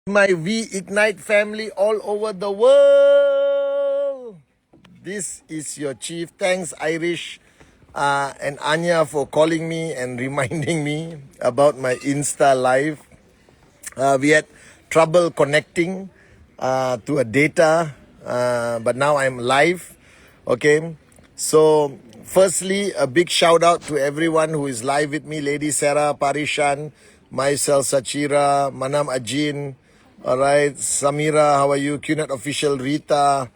My We Ignite family all over the world. This is your chief. Thanks, Irish and Anya, for calling me and reminding me about my Insta live. We had trouble connecting to a data, but now I'm live. Okay, so firstly, a big shout out to everyone who is live with me: Lady Sarah, Parishan, myself, Sachira, Manam Ajin. All right, Samira, how are you? QNet official, Rita,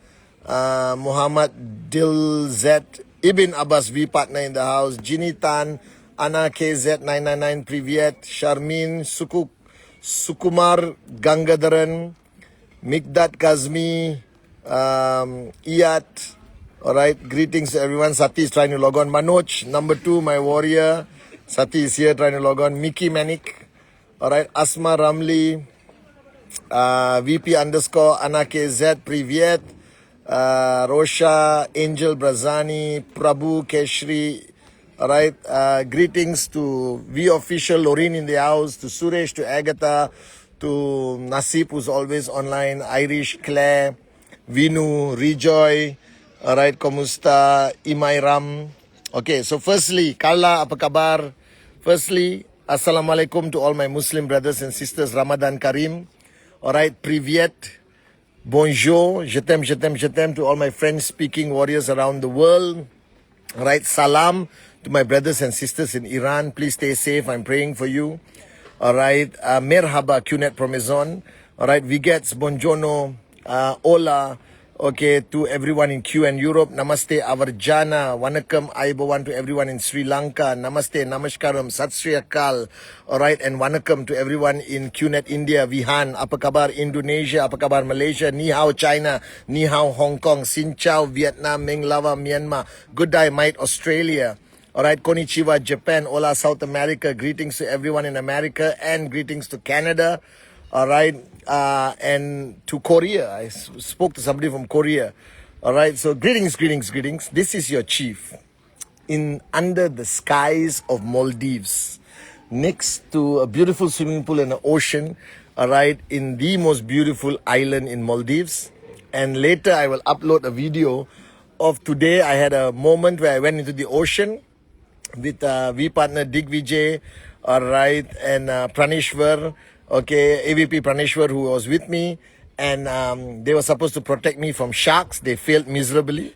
Muhammad Dilzet, Ibn Abbas V partner in the house, Ginny Tan, Anna KZ999 Privyet, Sharmin, Sukumar Gangadharan, Mikdat Kazmi, Iyat. All right, greetings to everyone. Sati is trying to log on. Manoj, number 2, my warrior. Sati is here trying to log on. Mickey Manik. All right, Asma Ramli. VP underscore Anna KZ, Privyet, Rosha, Angel Brazani, Prabhu Keshri. All right, greetings to V official, Loreen in the house, to Suresh, to Agatha, to Nasib, who's always online, Irish, Claire, Vinu, Rejoy. All right, Komusta, Imairam. Okay, so firstly, Carla, apa kabar? Firstly, Assalamualaikum to all my Muslim brothers and sisters, Ramadan Karim. All right, Privyet, bonjour, je t'aime to all my French-speaking warriors around the world. All right, salam to my brothers and sisters in Iran. Please stay safe. I'm praying for you. All right, merhaba, QNet Promezon. All right, Vigets, buongiorno, hola. Okay, to everyone in Q and Europe, Namaste, Avarjana, Wanakam, Aibawan to everyone in Sri Lanka, Namaste, Namaskaram, Sat Sri Akal, alright, and Wanakam to everyone in QNet India, Vihan, apa kabar Indonesia, apa kabar Malaysia, Ni Hao China, Ni Hao Hong Kong, Sin Chao Vietnam, Ming Lava Myanmar, Good Day Mate Australia, alright, Konnichiwa Japan, Hola South America, greetings to everyone in America and greetings to Canada. All right, and to Korea. I spoke to somebody from Korea. All right, so greetings. This is your chief in under the skies of Maldives, next to a beautiful swimming pool and an ocean. All right, in the most beautiful island in Maldives. And later I will upload a video of today. I had a moment where I went into the ocean with V partner Digvijay, all right, and Pranishwar, okay, AVP Pranishwar, who was with me, and they were supposed to protect me from sharks. They failed miserably,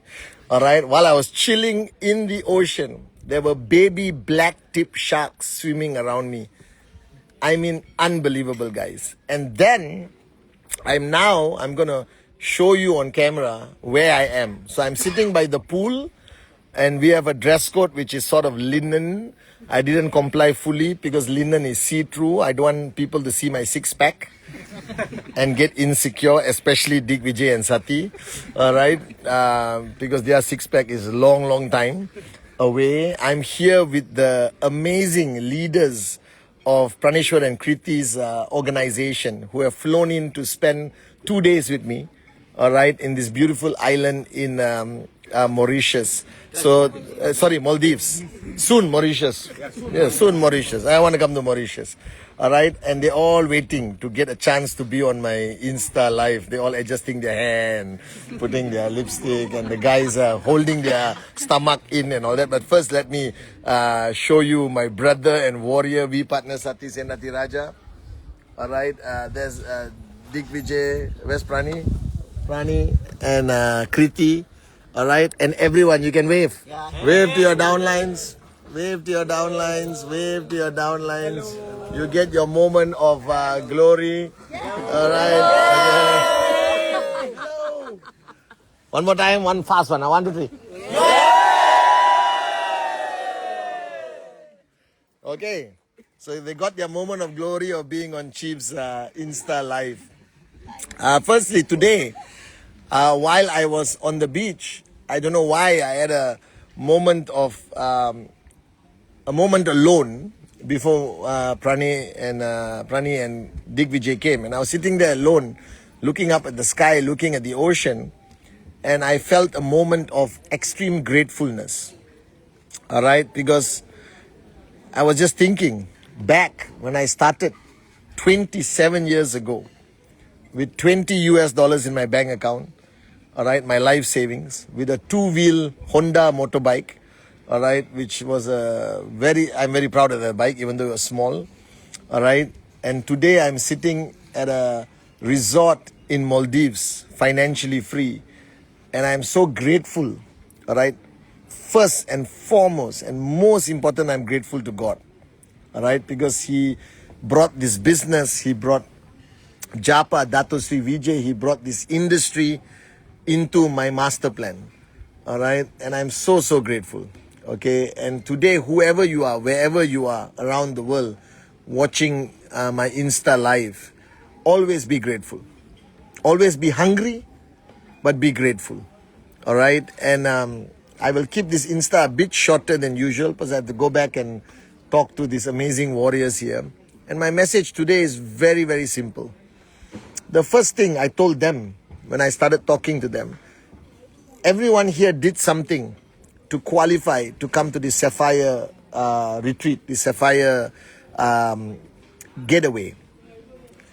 all right. While I was chilling in the ocean, there were baby black tip sharks swimming around me. I mean, unbelievable, guys. And then I'm gonna show you on camera where I am. So I'm sitting by the pool, and we have a dress code which is sort of linen. I didn't comply fully because linen is see-through. I don't want people to see my six-pack and get insecure, especially Digvijay and Sati, all right, because their six-pack is a long time away. I'm here with the amazing leaders of Pranishwar and Kriti's organization, who have flown in to spend 2 days with me, all right, in this beautiful island in Mauritius. So, sorry, Maldives. Soon Mauritius. Yeah, soon Mauritius. I want to come to Mauritius. All right, and they're all waiting to get a chance to be on my Insta live. They're all adjusting their hand, putting their lipstick, and the guys are holding their stomach in and all that. But first, let me show you my brother and warrior V partner Sati Senati Raja. All right, there's Digvijay, where's Prani, and Kriti. All right, and everyone, you can wave. Yeah. Wave to your downlines. Wave to your downlines. Wave to your downlines. You get your moment of glory. All right. Okay. One more time, one fast one. 1, 2, 3. Okay. So they got their moment of glory of being on Chief's Insta live. Firstly, today, while I was on the beach, I don't know why I had a moment alone before Prani and Digvijay came, and I was sitting there alone, looking up at the sky, looking at the ocean, and I felt a moment of extreme gratefulness. All right, because I was just thinking back when I started 27 years ago. with $20 in my bank account, all right, my life savings, with a two-wheel Honda motorbike, all right, which was I'm very proud of that bike, even though it was small, all right. And today I'm sitting at a resort in Maldives, financially free, and I'm so grateful, all right. First and foremost, and most important, I'm grateful to God, all right, because He brought this business, He brought Japa, Dato Sri Vijay, he brought this industry into my master plan. All right. And I'm so, so grateful. Okay. And today, whoever you are, wherever you are around the world, watching my Insta live, always be grateful. Always be hungry, but be grateful. All right. And I will keep this Insta a bit shorter than usual because I have to go back and talk to these amazing warriors here. And my message today is very, very simple. The first thing I told them when I started talking to them, everyone here did something to qualify to come to the Sapphire retreat, the Sapphire getaway.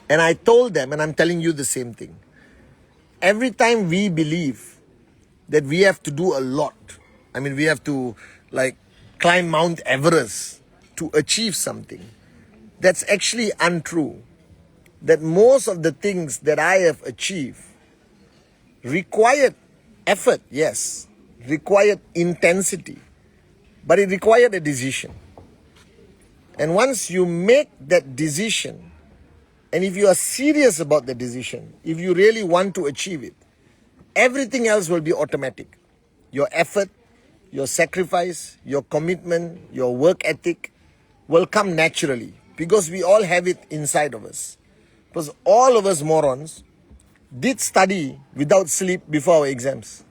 And I told them, and I'm telling you the same thing. Every time we believe that we have to do a lot, I mean, we have to like climb Mount Everest to achieve something, that's actually untrue. That most of the things that I have achieved required effort, yes, required intensity, but it required a decision. And once you make that decision, and if you are serious about the decision, if you really want to achieve it, everything else will be automatic. Your effort, your sacrifice, your commitment, your work ethic will come naturally because we all have it inside of us. Because all of us morons did study without sleep before our exams.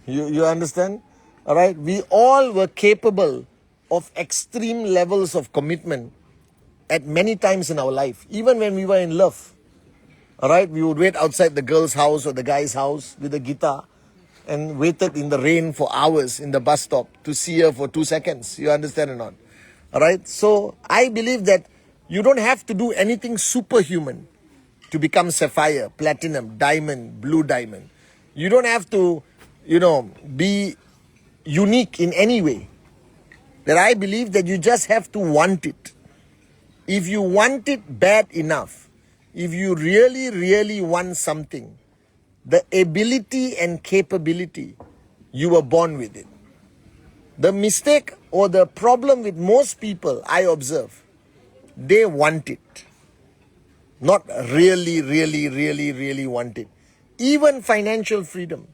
You understand? All right? We all were capable of extreme levels of commitment at many times in our life, even when we were in love. All right? We would wait outside the girl's house or the guy's house with a guitar and waited in the rain for hours in the bus stop to see her for 2 seconds. You understand or not? All right? So I believe that you don't have to do anything superhuman to become sapphire, platinum, diamond, blue diamond. You don't have to, be unique in any way. That I believe that you just have to want it. If you want it bad enough, if you really, really want something, the ability and capability, you were born with it. The mistake or the problem with most people I observe, they want it. Not really, really, really, really want it. Even financial freedom.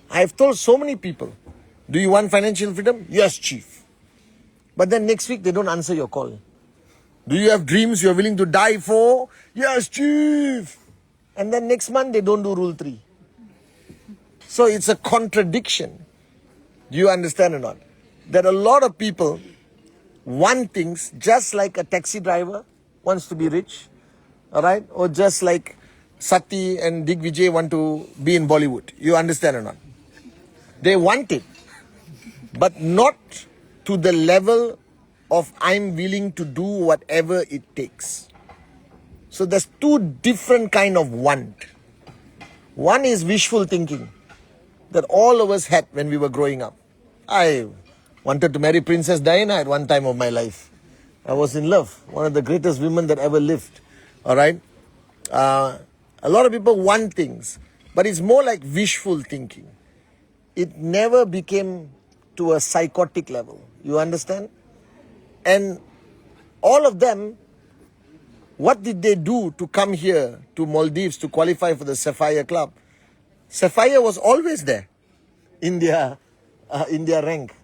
I've told so many people, do you want financial freedom? Yes, chief. But then next week, they don't answer your call. Do you have dreams you're willing to die for? Yes, chief. And then next month, they don't do rule 3. So it's a contradiction. Do you understand or not? That a lot of people want things just like a taxi driver wants to be rich, all right? Or just like Sati and Digvijay want to be in Bollywood. You understand or not? They want it, but not to the level of I'm willing to do whatever it takes. So there's two different kind of want. One is wishful thinking that all of us had when we were growing up. I wanted to marry Princess Diana at one time of my life. I was in love. One of the greatest women that ever lived. All right? A lot of people want things, but it's more like wishful thinking. It never became to a psychotic level. You understand? And all of them, what did they do to come here to Maldives to qualify for the Sapphire Club? Sapphire was always there in their rank.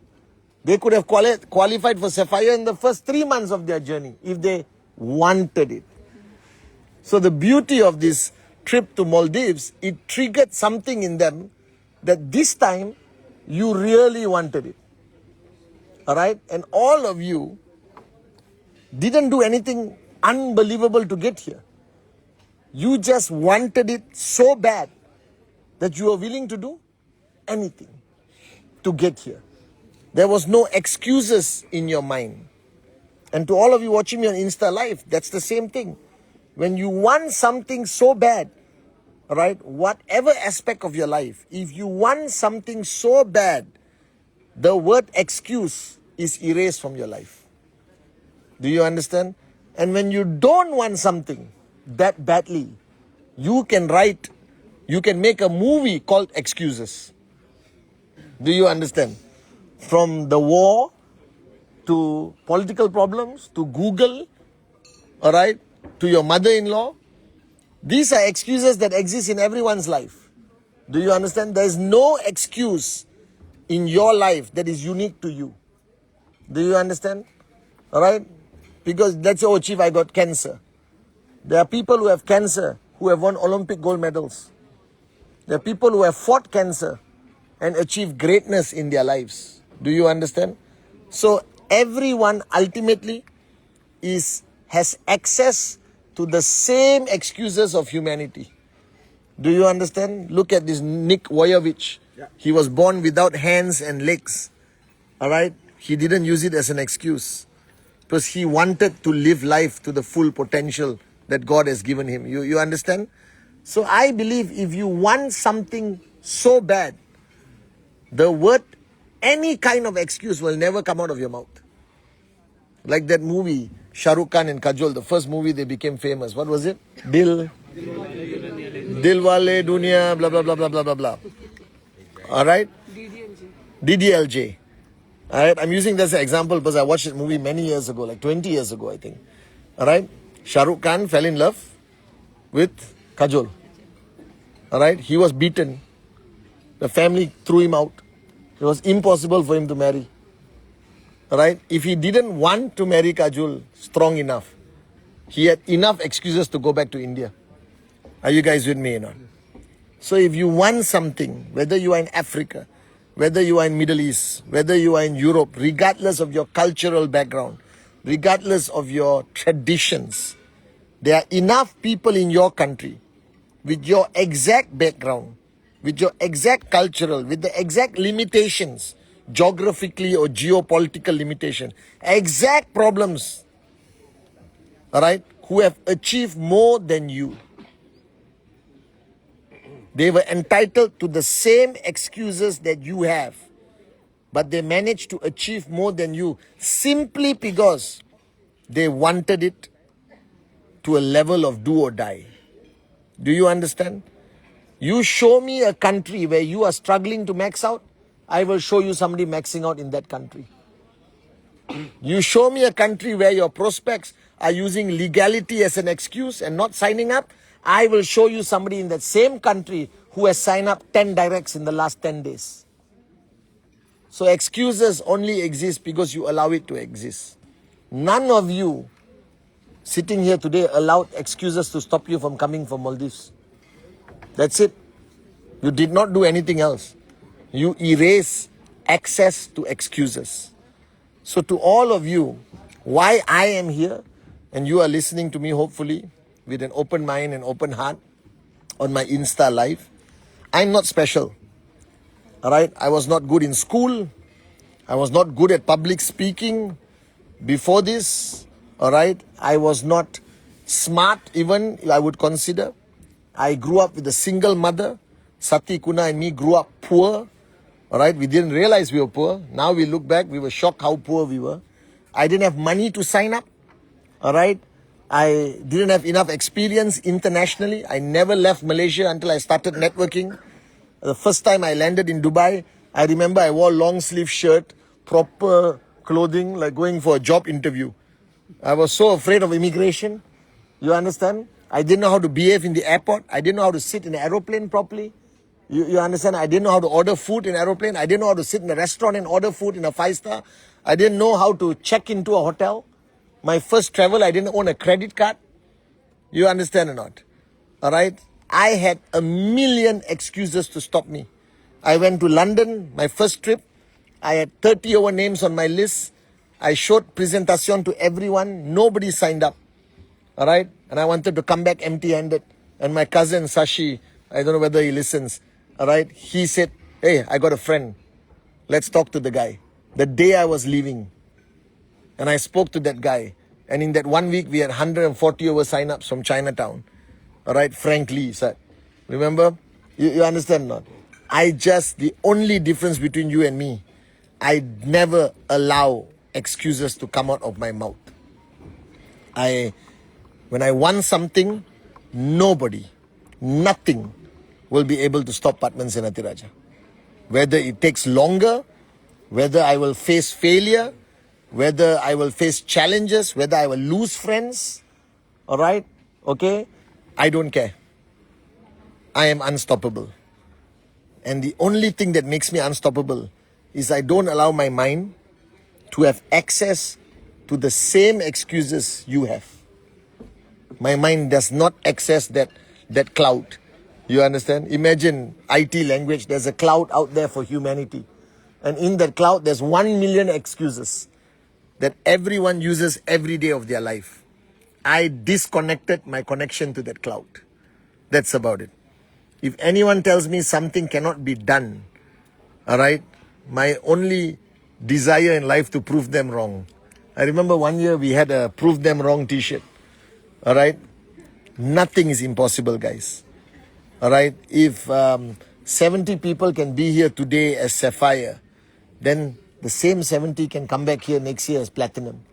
They could have qualified for Sapphire in the first 3 months of their journey if they wanted it. So the beauty of this trip to Maldives, it triggered something in them that this time you really wanted it. All right? And all of you didn't do anything unbelievable to get here. You just wanted it so bad that you were willing to do anything to get here. There was no excuses in your mind. And to all of you watching me on Insta Live, that's the same thing. When you want something so bad, all right, whatever aspect of your life, if you want something so bad, the word excuse is erased from your life. Do you understand? And when you don't want something that badly, you can make a movie called Excuses. Do you understand? From the war to political problems to Google, all right, to your mother-in-law, these are excuses that exist in everyone's life. Do you understand? There is no excuse in your life that is unique to you. Do you understand? All right? Because let's say, oh, Chief, I got cancer. There are people who have cancer who have won Olympic gold medals. There are people who have fought cancer and achieved greatness in their lives. Do you understand? So everyone ultimately has access to the same excuses of humanity. Do you understand? Look at this Nick Vujicic. Yeah. He was born without hands and legs. All right? He didn't use it as an excuse because he wanted to live life to the full potential that God has given him. You understand? So I believe if you want something so bad, the word, any kind of excuse will never come out of your mouth. Like that movie, Shah Rukh Khan and Kajol, the first movie they became famous. What was it? Dilwale Duniya, blah, blah, blah, blah, blah, blah, blah. All right? DDLJ. All right? I'm using this as an example because I watched that movie many years ago, like 20 years ago, I think. All right? Shah Rukh Khan fell in love with Kajol. All right? He was beaten. The family threw him out. It was impossible for him to marry. All right? If he didn't want to marry Kajol strong enough, he had enough excuses to go back to India. Are you guys with me or not? So if you want something, whether you are in Africa, whether you are in Middle East, whether you are in Europe, regardless of your cultural background, regardless of your traditions, there are enough people in your country with your exact background, with your exact cultural, with the exact limitations, geographically or geopolitical limitation, exact problems, all right, who have achieved more than you. They were entitled to the same excuses that you have, but they managed to achieve more than you simply because they wanted it to a level of do or die. Do you understand? You show me a country where you are struggling to max out, I will show you somebody maxing out in that country. You show me a country where your prospects are using legality as an excuse and not signing up, I will show you somebody in that same country who has signed up 10 directs in the last 10 days. So excuses only exist because you allow it to exist. None of you sitting here today allowed excuses to stop you from coming from Maldives. That's it. You did not do anything else. You erase access to excuses. So to all of you, why I am here and you are listening to me hopefully with an open mind and open heart on my Insta live, I'm not special. All right? I was not good in school. I was not good at public speaking before this. All right? I was not smart even, I would consider. I grew up with a single mother. Sati, Kuna and me grew up poor. All right? We didn't realize we were poor. Now we look back, we were shocked how poor we were. I didn't have money to sign up. All right? I didn't have enough experience internationally. I never left Malaysia until I started networking. The first time I landed in Dubai, I remember I wore long sleeve shirt, proper clothing, like going for a job interview. I was so afraid of immigration. You understand? I didn't know how to behave in the airport. I didn't know how to sit in an aeroplane properly. You understand? I didn't know how to order food in an aeroplane. I didn't know how to sit in a restaurant and order food in a 5-star. I didn't know how to check into a hotel. My first travel, I didn't own a credit card. You understand or not? All right? I had a million excuses to stop me. I went to London, my first trip. I had 30 over names on my list. I showed presentation to everyone. Nobody signed up. All right? And I wanted to come back empty-handed. And my cousin, Sashi, I don't know whether he listens. All right? He said, hey, I got a friend. Let's talk to the guy. The day I was leaving, and I spoke to that guy, And in that 1 week, we had 140 over sign-ups from Chinatown. All right, Frank Lee said. Remember? You understand not? The only difference between you and me, I never allow excuses to come out of my mouth. When I want something, nothing will be able to stop Patman Senatiraja. Whether it takes longer, whether I will face failure, whether I will face challenges, whether I will lose friends, all right, okay, I don't care. I am unstoppable. And the only thing that makes me unstoppable is I don't allow my mind to have access to the same excuses you have. My mind does not access that cloud. You understand? Imagine IT language, there's a cloud out there for humanity. And in that cloud, there's 1 million excuses that everyone uses every day of their life. I disconnected my connection to that cloud. That's about it. If anyone tells me something cannot be done, all right, my only desire in life to prove them wrong. I remember one year we had a prove them wrong t-shirt. All right. Nothing is impossible, guys. All right. If 70 people can be here today as Sapphire, then the same 70 can come back here next year as Platinum.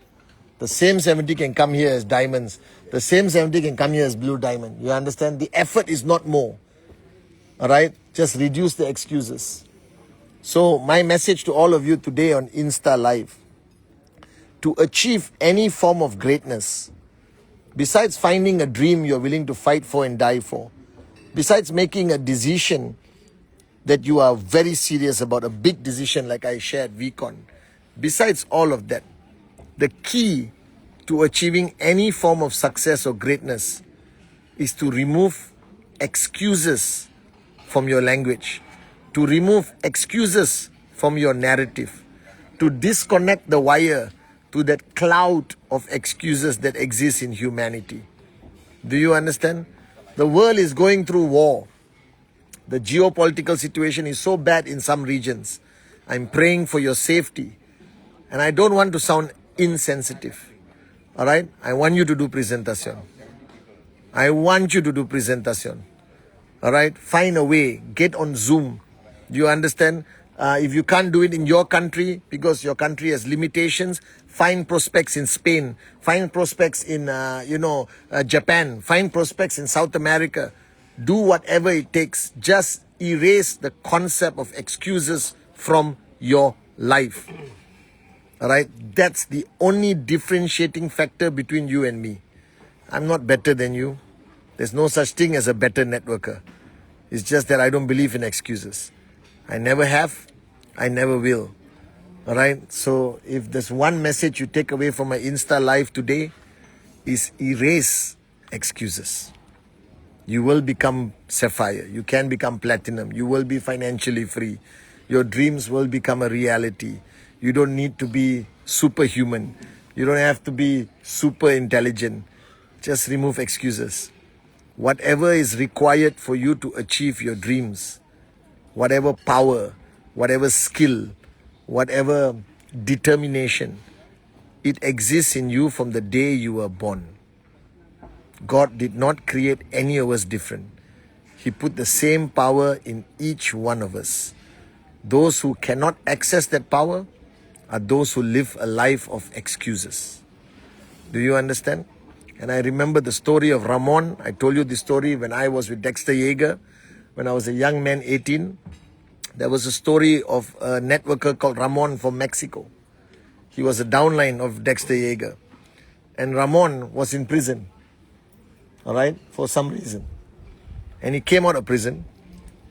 The same 70 can come here as Diamonds. The same 70 can come here as Blue Diamond. You understand? The effort is not more. All right? Just reduce the excuses. So my message to all of you today on Insta Live, to achieve any form of greatness, besides finding a dream you're willing to fight for and die for, besides making a decision that you are very serious about, a big decision like I shared, VCon, besides all of that, the key to achieving any form of success or greatness is to remove excuses from your language, to remove excuses from your narrative, to disconnect the wire to that cloud of excuses that exists in humanity. Do you understand? The world is going through war. The geopolitical situation is so bad in some regions. I'm praying for your safety. And I don't want to sound insensitive. All right? I want you to do presentation. I want you to do presentation. All right? Find a way. Get on Zoom. Do you understand? If you can't do it in your country because your country has limitations, find prospects in Spain. Find prospects in, Japan. Find prospects in South America. Do whatever it takes. Just erase the concept of excuses from your life. All right? That's the only differentiating factor between you and me. I'm not better than you. There's no such thing as a better networker. It's just that I don't believe in excuses. I never have. I never will. All right? So if there's one message you take away from my Insta Live today, is erase excuses. You will become Sapphire. You can become Platinum. You will be financially free. Your dreams will become a reality. You don't need to be superhuman. You don't have to be super intelligent. Just remove excuses. Whatever is required for you to achieve your dreams, whatever power, whatever skill, whatever determination, it exists in you from the day you were born. God did not create any of us different. He put the same power in each one of us. Those who cannot access that power are those who live a life of excuses. Do you understand? And I remember the story of Ramon. I told you the story when I was with Dexter Yeager. When I was a young man, 18, there was a story of a networker called Ramon from Mexico. He was a downline of Dexter Yeager. And Ramon was in prison. All right, for some reason. And he came out of prison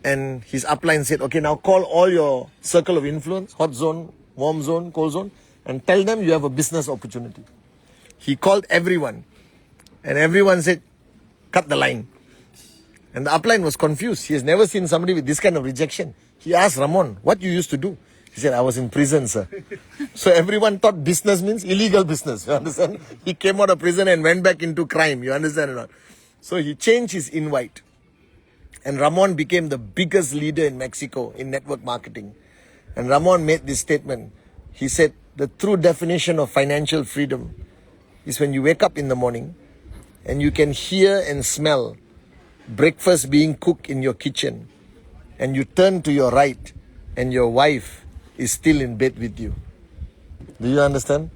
and his upline said, okay, now call all your circle of influence, hot zone, warm zone, cold zone, and tell them you have a business opportunity. He called everyone and everyone said, cut the line. And the upline was confused. He has never seen somebody with this kind of rejection. He asked Ramon, what you used to do? He said, I was in prison, sir. So everyone thought business means illegal business. You understand? He came out of prison and went back into crime. You understand or not? So he changed his invite. And Ramon became the biggest leader in Mexico in network marketing. And Ramon made this statement. He said, the true definition of financial freedom is when you wake up in the morning and you can hear and smell breakfast being cooked in your kitchen, and you turn to your right and your wife is still in bed with you. Do you understand?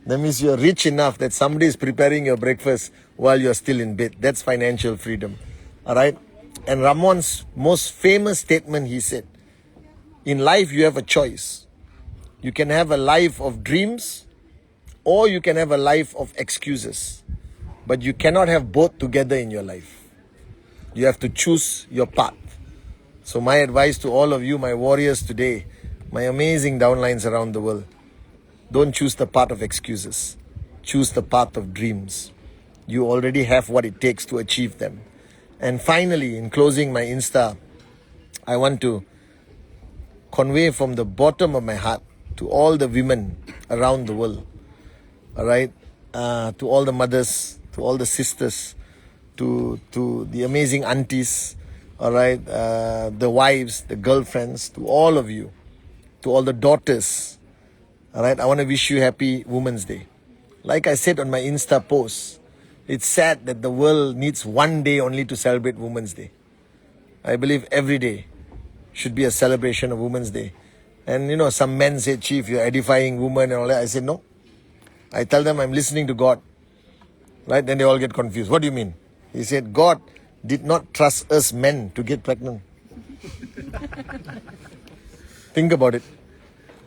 That means you're rich enough that somebody is preparing your breakfast while you're still in bed. That's financial freedom. All right? And Ramon's most famous statement, he said, in life you have a choice. You can have a life of dreams or you can have a life of excuses. But you cannot have both together in your life. You have to choose your path. So my advice to all of you, my warriors today, my amazing downlines around the world, don't choose the path of excuses. Choose the path of dreams. You already have what it takes to achieve them. And finally, in closing my Insta, I want to convey from the bottom of my heart to all the women around the world, all right, to all the mothers, to all the sisters, to the amazing aunties, all right, the wives, the girlfriends, to all of you, to all the daughters, all right, I want to wish you happy Women's Day. Like I said on my Insta post, it's sad that the world needs one day only to celebrate Women's Day. I believe every day should be a celebration of Women's Day. And you know, some men say, Chief, you're edifying women and all that. I say, no. I tell them I'm listening to God. Right? Then they all get confused. What do you mean? He said, God did not trust us men to get pregnant. Think about it.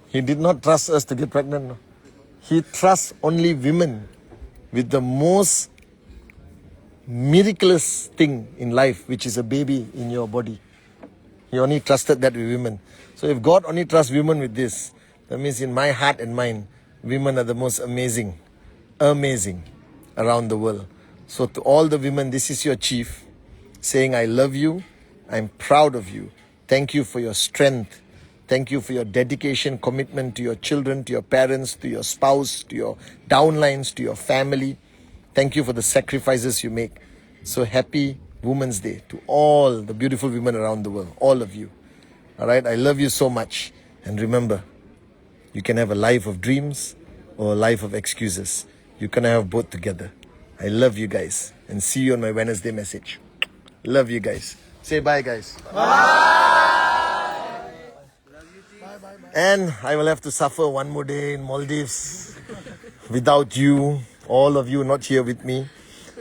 He did not trust us to get pregnant. No. He trusts only women with the most miraculous thing in life, which is a baby in your body. He only trusted that with women. So if God only trusts women with this, that means in my heart and mind, women are the most amazing around the world. So to all the women, this is your chief saying, I love you. I'm proud of you. Thank you for your strength. Thank you for your dedication, commitment to your children, to your parents, to your spouse, to your downlines, to your family. Thank you for the sacrifices you make. So happy Women's Day to all the beautiful women around the world, all of you. All right, I love you so much. And remember, you can have a life of dreams or a life of excuses. You can have both together. I love you guys and see you on my Wednesday message. Love you guys. Say bye, guys. And I will have to suffer one more day in Maldives without you, all of you not here with me.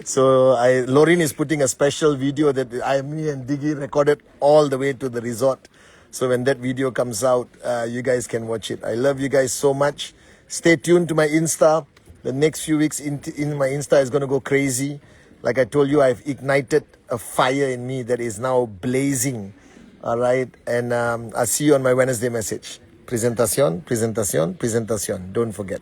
So Lauren is putting a special video that me and Diggy recorded all the way to the resort. So when that video comes out, you guys can watch it. I love you guys so much. Stay tuned to my Insta. The next few weeks in my Insta is going to go crazy. Like I told you, I've ignited a fire in me that is now blazing. All right. And I'll see you on my Wednesday message. Presentación, presentación, presentación. Don't forget.